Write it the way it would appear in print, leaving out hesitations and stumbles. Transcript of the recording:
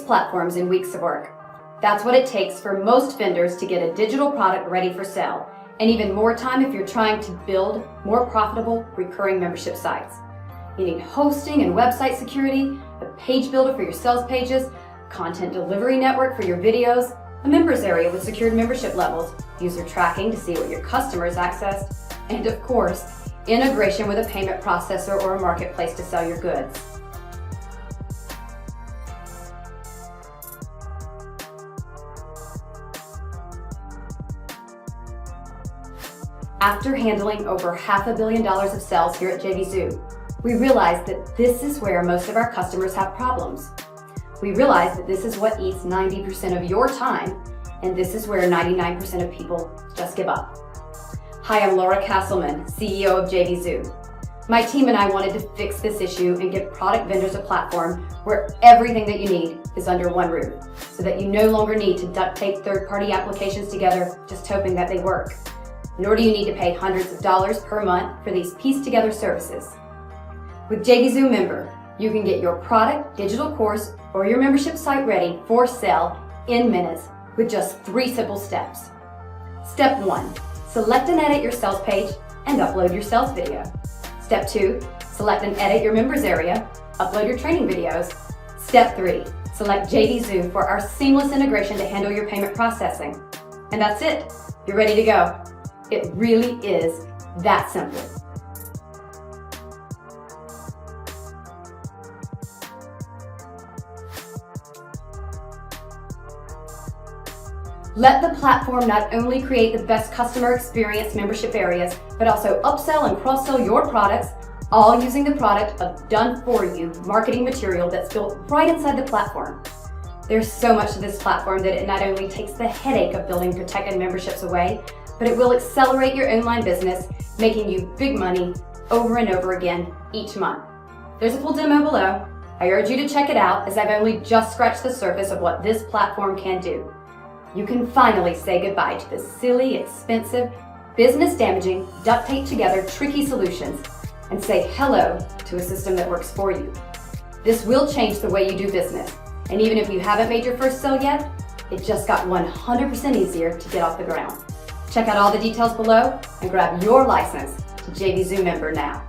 platforms in weeks of work. That's what it takes for most vendors to get a digital product ready for sale, and even more time if you're trying to build more profitable recurring membership sites. You need hosting and website security, a page builder for your sales pages, content delivery network for your videos, a members area with secured membership levels, user tracking to see what your customers accessed, and of course, integration with a payment processor or a marketplace to sell your goods. After handling over $500 million of sales here at JVZoo, we realized that this is where most of our customers have problems. We realized that this is what eats 90% of your time, and this is where 99% of people just give up. Hi, I'm Laura Castleman, CEO of JVZoo. My team and I wanted to fix this issue and give product vendors a platform where everything that you need is under one roof, so that you no longer need to duct tape third-party applications together just hoping that they work. Nor do you need to pay hundreds of dollars per month for these pieced-together services. With JVZoo Member, you can get your product, digital course, or your membership site ready for sale in minutes with just 3 simple steps. Step 1, select and edit your sales page and upload your sales video. Step 2, select and edit your members area, upload your training videos. Step 3, select JVZoo for our seamless integration to handle your payment processing. And that's it, you're ready to go. It really is that simple. Let the platform not only create the best customer experience membership areas, but also upsell and cross-sell your products, all using the product of done-for-you marketing material that's built right inside the platform. There's so much to this platform that it not only takes the headache of building protected memberships away, but it will accelerate your online business, making you big money over and over again each month. There's a full demo below. I urge you to check it out, as I've only just scratched the surface of what this platform can do. You can finally say goodbye to the silly, expensive, business-damaging, duct-tape-together, tricky solutions and say hello to a system that works for you. This will change the way you do business, and even if you haven't made your first sale yet, it just got 100% easier to get off the ground. Check out all the details below and grab your license to JVZoo Member now.